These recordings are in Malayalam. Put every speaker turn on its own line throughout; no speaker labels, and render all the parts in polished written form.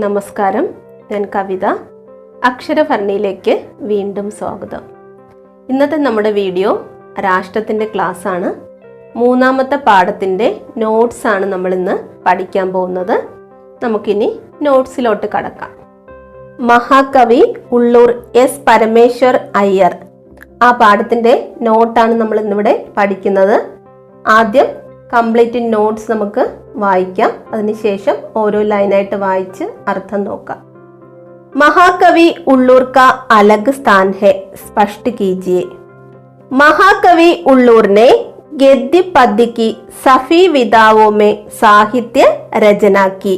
നമസ്കാരം, ഞാൻ കവിത. അക്ഷരഭരണിയിലേക്ക് വീണ്ടും സ്വാഗതം. ഇന്നത്തെ നമ്മുടെ വീഡിയോ രാഷ്ട്രത്തിൻ്റെ ക്ലാസ്സാണ്. മൂന്നാമത്തെ പാഠത്തിൻ്റെ നോട്ട്സാണ് നമ്മളിന്ന് പഠിക്കാൻ പോകുന്നത്. നമുക്കിനി നോട്ട്സിലോട്ട് കടക്കാം. മഹാകവി ഉള്ളൂർ എസ് പരമേശ്വർ അയ്യർ, ആ പാഠത്തിൻ്റെ നോട്ടാണ് നമ്മൾ ഇന്നിവിടെ പഠിക്കുന്നത്. ആദ്യം കംപ്ലീറ്റ് നോട്ട്സ് നമുക്ക് വായിക്കാം. അതിനുശേഷം ഓരോ ലൈനായിട്ട് വായിച്ച് അർത്ഥം നോക്കാം. महाकवि उल्लूर का अलग स्थान है, स्पष्ट कीजिए. महाकवि उल्लूर ने गद्य पद्य की सभी विधाओं में साहित्य रचना की.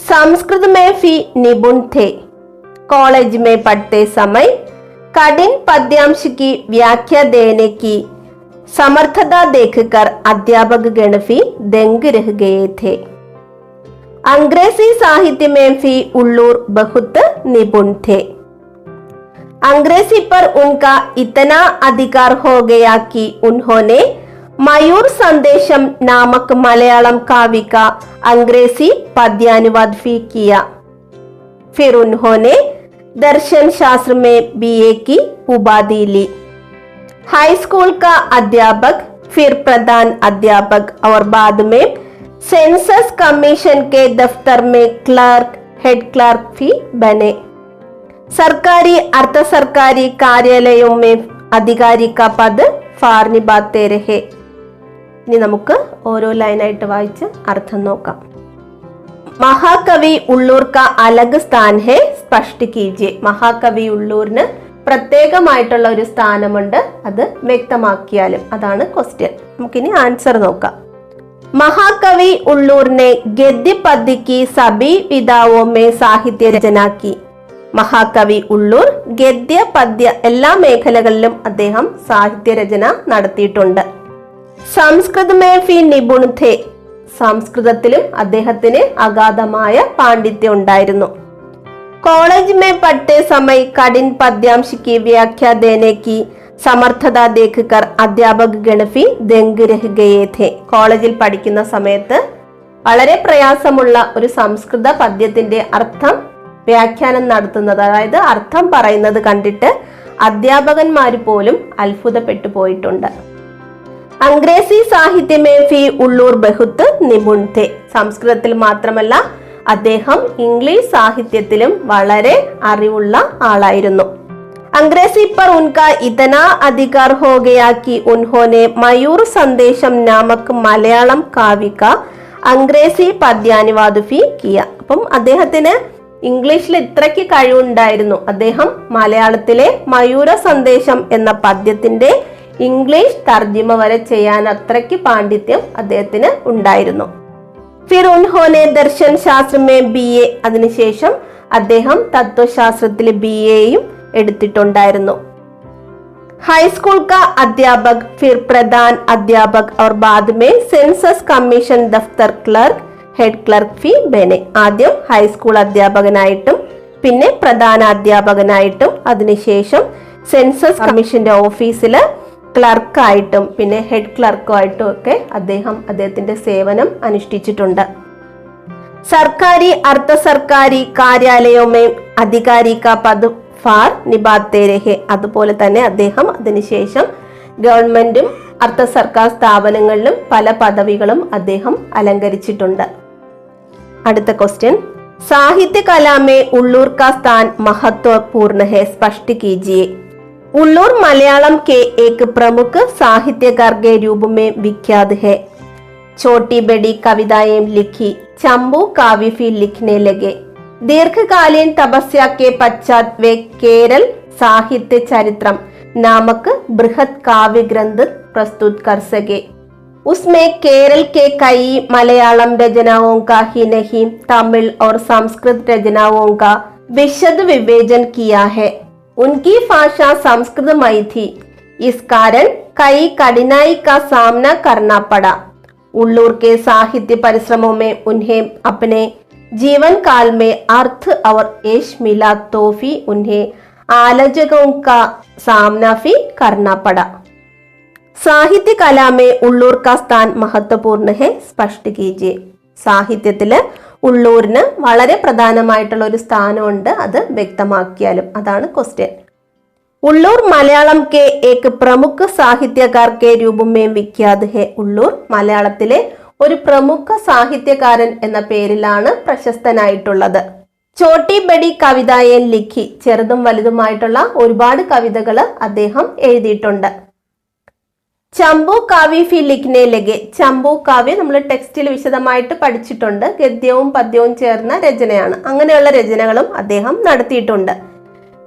संस्कृत में भी निपुण थे. कॉलेज में पढ़ते समय कठिन पद्यांश की व्याख्या देने की समर्थता देखकर अध्यापक गण भी दंग रह गए थे. अंग्रेजी साहित्य में भी उल्लूर बहुत निपुण थे. अंग्रेजी पर उनका इतना अधिकार हो गया कि उन्होंने मयूर संदेशम नामक मलयालम काव्य का अंग्रेजी पद्यानुवाद भी किया. फिर उन्होंने दर्शन शास्त्र में BA की उपाधि ली. हाई स्कूल का अध्यापक, फिर प्रधान अध्यापक और बाद में सेंसस कमीशन के दफ्तर में क्लर्क, हेड क्लर्क भी बने. सरकारी अर्ध सरकारी कार्यालयों में अधिकारी का पद फार निभाते रहे. ഇനി നമുക്ക് ഓരോ ലൈനായിട്ട് വായിച്ച് അർത്ഥം നോക്കാം. മഹാകവി ഉള്ളൂർ കാ അലഗ് സ്ഥാൻ ഹെ, സ്പഷ്ട് കീജിയെ. മഹാകവി ഉള്ളൂരിന് പ്രത്യേകമായിട്ടുള്ള ഒരു സ്ഥാനമുണ്ട്, അത് വ്യക്തമാക്കിയാലും. അതാണ് ക്വസ്റ്റ്യൻ. നമുക്കിനി ആൻസർ നോക്കാം. महाकवि उल्लूर ने गद्य पद्य की सभी विधाओं में साहित्य रचना की. മഹാകവി ഉള്ളൂർ ഗദ്യ പദ്യ എല്ലാ മേഖലകളിലും അദ്ദേഹം സാഹിത്യരചന നടത്തിയിട്ടുണ്ട്. സംസ്കൃത് മേ ഫി നിപുൺ ഥേ, സംസ്കൃതത്തിലും അദ്ദേഹത്തിന് അഗാധമായ പാണ്ഡിത്യം ഉണ്ടായിരുന്നു. കോളേജ് മേ പഠ്തേ സമയ് കഠിൻ പദ്യാംശ की व्याख्या देने की സമർത്ഥത ദേഖകർ അധ്യാപക ഗണഫി ദംഗ് രഹ് ഗയേ ഥേ. കോളേജിൽ പഠിക്കുന്ന സമയത്ത് വളരെ പ്രയാസമുള്ള ഒരു സംസ്കൃത പദ്യത്തിന്റെ അർത്ഥം വ്യാഖ്യാനം നടത്തുന്നത്, അതായത് അർത്ഥം പറയുന്നത് കണ്ടിട്ട് അധ്യാപകന്മാർ പോലും അത്ഭുതപ്പെട്ടു പോയിട്ടുണ്ട്. അംഗ്രേസി സാഹിത്യമേ ഫി ഉള്ളൂർ ബഹുത്ത് നിപുൺ ഥേ. സംസ്കൃതത്തിൽ മാത്രമല്ല, അദ്ദേഹം ഇംഗ്ലീഷ് സാഹിത്യത്തിലും വളരെ അറിവുള്ള ആളായിരുന്നു. अंग्रेजी पर उनका इतना अधिकार हो गया कि उन्होंने मयूर संदेशम नामक मलयालम काव्य का अंग्रेजी പദ്യാനുവാദ भी किया. അപ്പം അദ്ദേഹത്തിന് ഇംഗ്ലീഷിൽ ഇത്രയ്ക്ക് കഴിവുണ്ടായിരുന്നു. അദ്ദേഹം മലയാളത്തിലെ മയൂര സന്ദേശം എന്ന പദ്യത്തിന്റെ ഇംഗ്ലീഷ് തർജിമ വരെ ചെയ്യാൻ അത്രയ്ക്ക് പാണ്ഡിത്യം അദ്ദേഹത്തിന് ഉണ്ടായിരുന്നു. ഫിർ ഉൻഹോനെ ദർശൻ ശാസ്ത്ര മേ BA, അതിനുശേഷം അദ്ദേഹം തത്വശാസ്ത്രത്തിൽ BAയും എടുത്തിട്ടുണ്ടായിരുന്നു. ഹൈസ്കൂൾ കാ അധ്യാപക്, ഫിർ പ്രധാൻ അധ്യാപക് और बाद में സെൻസസ് കമ്മീഷൻ ദഫ്തർ ക്ലർക്ക്, ഹെഡ് ക്ലർക്ക് ഫി ബനെ. ആദ്യം ഹൈസ്കൂൾ അധ്യാപകനായിട്ടും പിന്നെ പ്രധാന അധ്യാപകനായിട്ടും അതിനുശേഷം സെൻസസ് കമ്മീഷന്റെ ഓഫീസില് ക്ലർക്കായിട്ടും പിന്നെ ഹെഡ് ക്ലർക്കുമായിട്ടും ഒക്കെ അദ്ദേഹത്തിന്റെ സേവനം അനുഷ്ഠിച്ചിട്ടുണ്ട്. സർക്കാരി അർദ്ധ സർക്കാരി കാര്യാലയോ മേ അധികാരി കാ പദ് ഫാർ നിഭാത്തെ രഹെ. അതുപോലെ തന്നെ അദ്ദേഹം അതിനുശേഷം ഗവൺമെന്റും അർദ്ധ സർക്കാർ സ്ഥാപനങ്ങളിലും പല പദവികളും അദ്ദേഹം അലങ്കരിച്ചിട്ടുണ്ട്. അടുത്ത ക്വസ്റ്റ്യൻ. സാഹിത്യ കലാമേ ഉള്ളൂർ കാ സ്ഥാൻ महत्वपूर्ण है, स्पष्ट कीजिए. उल्लूर मलयालम के एक प्रमुख साहित्यकार के रूप में विख्यात है. छोटी बड़ी कविताएं लिखी, चंबू काव्य भी लिखने लगे. दीर्घकालीन तपस्या के पश्चात वे केरल साहित्य चरित्रम नामक बृहद काव्य ग्रंथ प्रस्तुत कर सके. उसमें केरल के कई मलयालम रचनाओं का ही नहीं, तमिल और संस्कृत रचनाओं का विशद विवेचन किया है. उनकी भाषा संस्कृतमयी थी, इस कारण कई कठिनाई का सामना करना पड़ा. उल्लूर के साहित्य परिश्रमों में उन्हें अपने जीवन काल में अर्थ और यश मिला, तो भी उन्हें आलोचकों का सामना भी करना पड़ा. साहित्य कला में उल्लूर का स्थान महत्वपूर्ण है, स्पष्ट कीजिए. സാഹിത്യത്തില് ഉള്ളൂരിന് വളരെ പ്രധാനമായിട്ടുള്ള ഒരു സ്ഥാനമുണ്ട്, അത് വ്യക്തമാക്കിയാലും. അതാണ് ക്വസ്റ്റ്യൻ. ഉള്ളൂർ മലയാളം കെ ഏക് പ്രമുഖ സാഹിത്യകാർ കെ രൂപമേ വിഖ്യാത് ഹെ. ഉള്ളൂർ മലയാളത്തിലെ ഒരു പ്രമുഖ സാഹിത്യകാരൻ എന്ന പേരിലാണ് പ്രശസ്തനായിട്ടുള്ളത്. ചോട്ടി ബഡി കവിതായൻ ലിഖി. ചെറുതും വലുതുമായിട്ടുള്ള ഒരുപാട് കവിതകൾ അദ്ദേഹം എഴുതിയിട്ടുണ്ട്. ചമ്പു കാവ്യ ഫി ലിഖ്നെ ലഗെ. ചമ്പു കാവ്യ നമ്മൾ ടെക്സ്റ്റിൽ വിശദമായിട്ട് പഠിച്ചിട്ടുണ്ട്. ഗദ്യവും പദ്യവും ചേർന്ന രചനയാണ്. അങ്ങനെയുള്ള രചനകളും അദ്ദേഹം നടത്തിയിട്ടുണ്ട്.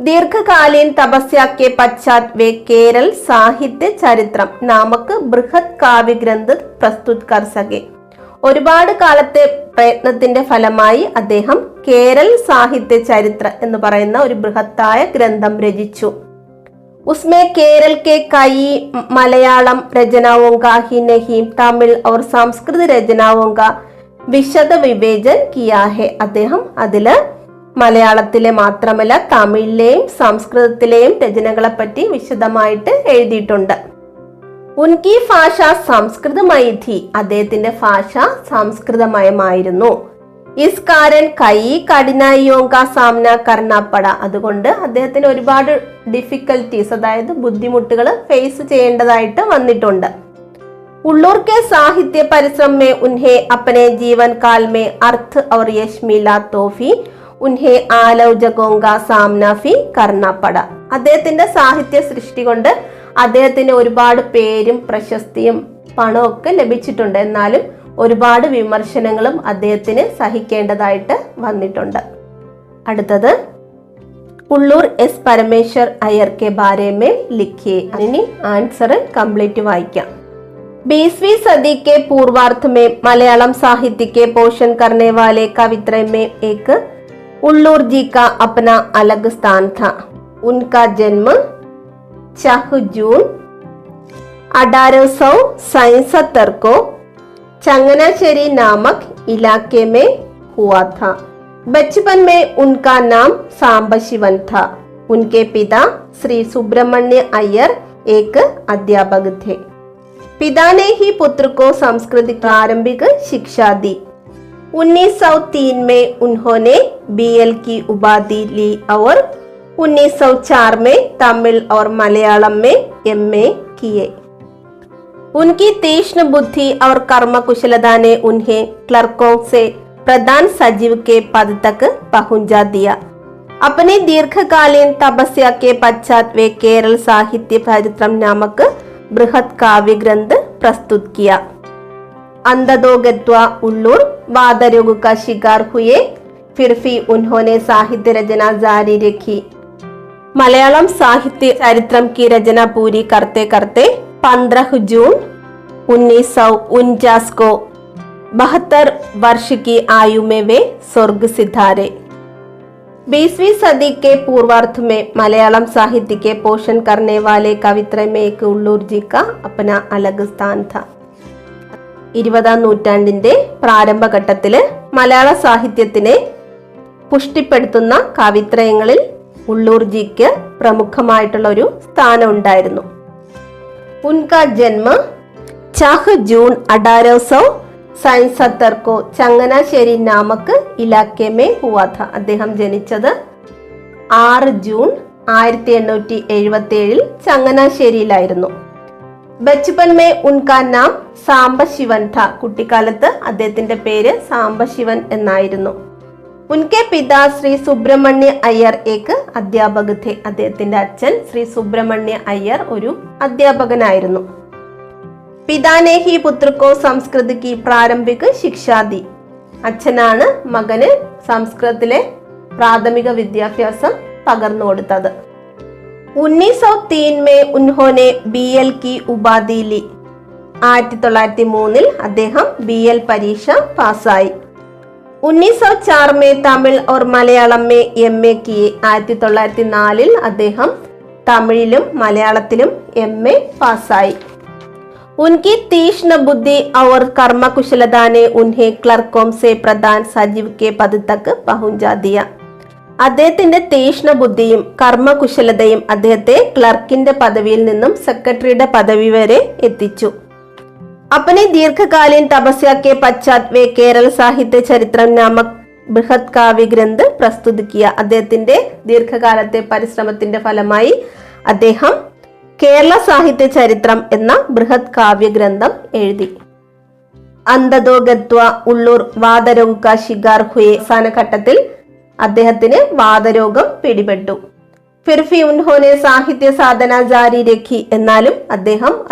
ദീർഘകാലീൻ തപസ്യ കെ പശ്ചാത് വേ കേരൾ സാഹിത്യ ചരിത്രം നാമക് ബൃഹത് കാവ്യ ഗ്രന്ഥ പ്രസ്തുത് കർ സകെ. ഒരുപാട് കാലത്തെ പ്രയത്നത്തിന്റെ ഫലമായി അദ്ദേഹം കേരൾ സാഹിത്യ ചരിത്ര എന്ന് പറയുന്ന ഒരു ബൃഹത്തായ ഗ്രന്ഥം രചിച്ചു. उसमें केरल के कई मलयालम रचनाओं का ही नहीं तमिल और संस्कृत रचनाओं का വിശദ വിവേചൻ കിയാ ഹെ. അദ്ദേഹം അതില് മലയാളത്തിലെ മാത്രമല്ല തമിഴിലെയും സംസ്കൃതത്തിലെയും രചനകളെ പറ്റി വിശദമായിട്ട് എഴുതിയിട്ടുണ്ട്. ഉൻകി ഭാഷ സംസ്കൃതമയി ഥി. അദ്ദേഹത്തിന്റെ ഭാഷ സംസ്കൃതമയമായിരുന്നു. ഇസ് കാരൻ കൈ കഠിനായിയോം കാ സാമന കർണ പട. അതുകൊണ്ട് അദ്ദേഹത്തിന് ഒരുപാട് ഡിഫിക്കൽറ്റീസ്, അതായത് ബുദ്ധിമുട്ടുകൾ ഫേസ് ചെയ്യേണ്ടതായിട്ട് വന്നിട്ടുണ്ട്. ഉള്ളൂർ കെ സാഹിത്യ പരിശ്രम में उन्हें अपने जीवन काल में अर्थ और यश मिला तो भी उन्हें आलोचकों का सामना भी करना पड़ा. അദ്ദേഹത്തിന്റെ സാഹിത്യ സൃഷ്ടി കൊണ്ട് അദ്ദേഹത്തിന് ഒരുപാട് പേരും പ്രശസ്തിയും പണവും ഒക്കെ ലഭിച്ചിട്ടുണ്ട്. എന്നാലും ഒരുപാട് വിമർശനങ്ങളും അദ്ദേഹത്തിന് സഹിക്കേണ്ടതായിട്ട് വന്നിട്ടുണ്ട്. അടുത്തത് Ulloor S Parameshwar Iyer K Bare may ലിഖിയെ. ഇനി ആൻസർ കംപ്ലീറ്റ് വായിക്കാം. 20वीं सदी के पूर्वार्ध में मलयालम साहित्य के पोषण करने वाले कवित्रय में एक उल्लूर जी का अपना अलग स्थान था. उनका जन्म 6 जून 1877 को चंगनाशेरी नामक इलाके में हुआ था. बचपन में उनका नाम सांबशिवन था. उनके पिता श्री सुब्रमण्य अय्यर एक अध्यापक थे. पिता ने ही पुत्र को संस्कृत प्रारंभिक शिक्षा दी. 1903 में उन्होंने BL की उपाधि ली और 1904 में तमिल और मलयालम में MA किए. उनकी तीक्ष्ण बुद्धि और कर्म कुशलता ने उन्हें क्लर्कों से प्रधान सचिव के पद तक पहुंचा दिया. अपनी दीर्घकालीन तपस्या के पश्चात वे केरल साहित्य चरित्रम नामक बृहत काव्य ग्रंथ प्रस्तुत किया. अंधदो गत्वा उल्लूर वादरोग का शिकार हुए. फिर भी उन्होंने साहित्य रचना जारी रखी. मलयालम साहित्य चरित्रम की रचना पूरी करते करते 15 जून 1949 को 72 वर्ष की आयु में वे स्वर्ग सिधारे. 20वीं सदी के पूर्वार्ध में मलयालम साहित्य के पोषण करने वाले कवित्रय में एक उल्लूर जी का अपना अलग स्थान था. 20ാം നൂറ്റാണ്ടിന്റെ പ്രാരംഭഘട്ടത്തില് മലയാള സാഹിത്യത്തിനെ പുഷ്ടിപ്പെടുത്തുന്ന കവിത്രയങ്ങളിൽ ഉള്ളൂർ ജിക്ക് പ്രമുഖമായിട്ടുള്ള ഒരു സ്ഥാനം ഉണ്ടായിരുന്നു. उनका जन्म 6 जून 1877 को ചങ്ങനാശ്ശേരി नामक इलाके में हुआ था. അദ്ദേഹം ജനിച്ചത് 6 ജൂൺ 1877 ചങ്ങനാശ്ശേരിയിലായിരുന്നു. ബച്പൻ മേ ഉൻകാ നാം സാംബശിവൻ ഥ. കുട്ടിക്കാലത്ത് അദ്ദേഹത്തിന്റെ പേര് സാംബശിവൻ എന്നായിരുന്നു. ഉൻകെ പിതാ ശ്രീ സുബ്രഹ്മണ്യ അയ്യർ ഏക് അധ്യാപക് ഥെ. അദ്ദേഹത്തിന്റെ അച്ഛൻ ശ്രീ സുബ്രഹ്മണ്യ അയ്യർ ഒരു അധ്യാപകനായിരുന്നു. പിതാനെ ഹി പുത്രക്കോ സംസ്കൃത് കി പ്രാരംഭിക ശിക്ഷാദി. അച്ഛനാണ് മകന് സംസ്കൃതത്തിലെ പ്രാഥമിക വിദ്യാഭ്യാസം പകർന്നു കൊടുത്തത്. 1903 में उन्होंने BL की उपाधि ली. 1903 അദ്ദേഹം BL പരീക്ഷ പാസ്സായി. 1904 में तमिल और मलयालम में MA किए. 1904 അദ്ദേഹം തമിഴിലും മലയാളത്തിലും MA പാസ്സായി. उनकी तीक्ष्ण बुद्धि और कर्म कुशलता ने उन्हें क्लर्कों से प्रधान सचिव के पद तक पहुंचा दिया. അദ്ദേഹത്തിന്റെ തീക്ഷ്ണ ബുദ്ധിയും കർമ്മകുശലതയും അദ്ദേഹത്തെ ക്ലർക്കിന്റെ പദവിയിൽ നിന്നും സെക്രട്ടറിയുടെ പദവി വരെ എത്തിച്ചു. अपनी दीर्घकालीन तपस्या के पश्चात वे കേരള സാഹിത്യ ചരിത്രം നാമക് ബൃഹത് കാവ്യ ഗ്രന്ഥ പ്രസ്തുത കിയ. അദ്ദേഹത്തിന്റെ ദീർഘകാലത്തെ പരിശ്രമത്തിന്റെ ഫലമായി അദ്ദേഹം കേരള സാഹിത്യ ചരിത്രം എന്ന ബൃഹത് കാവ്യ ഗ്രന്ഥം എഴുതി. അന്തദോ ഗത്വ ഉള്ളൂർ വാതരോഗ കാ ശികാർ ഹുയെ. അവസാന ഘട്ടത്തിൽ അദ്ദേഹത്തിന് വാതരോഗം പിടിപെട്ടു. ഫിർഫി ഉൻഹോനെ സാഹിത്യ സാധന ജാരി രഖി. എന്നാലും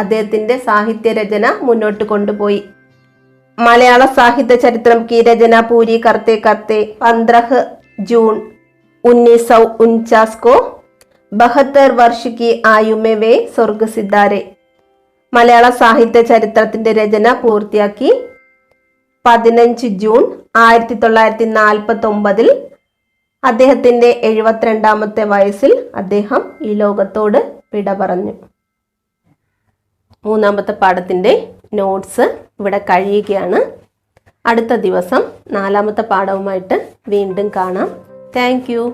അദ്ദേഹത്തിന്റെ സാഹിത്യ രചന മുന്നോട്ട് കൊണ്ടുപോയി. മലയാള സാഹിത്യ ചരിത്രം की रचना पूरी करते करते 15 जून 1949 को 72 वर्ष की आयु में वे स्वर्ग सिधारे. മലയാള സാഹിത്യ ചരിത്രത്തിന്റെ രചന പൂർത്തിയാക്കി 15 ജൂൺ 1949 അദ്ദേഹത്തിന്റെ 72ാമത്തെ വയസ്സിൽ അദ്ദേഹം ഈ ലോകത്തോട് വിട പറഞ്ഞു. മൂന്നാമത്തെ പാഠത്തിന്റെ നോട്ട്സ് ഇവിടെ കഴിയുകയാണ്. അടുത്ത ദിവസം 4ാമത്തെ പാഠവുമായിട്ട് വീണ്ടും കാണാം. Thank you.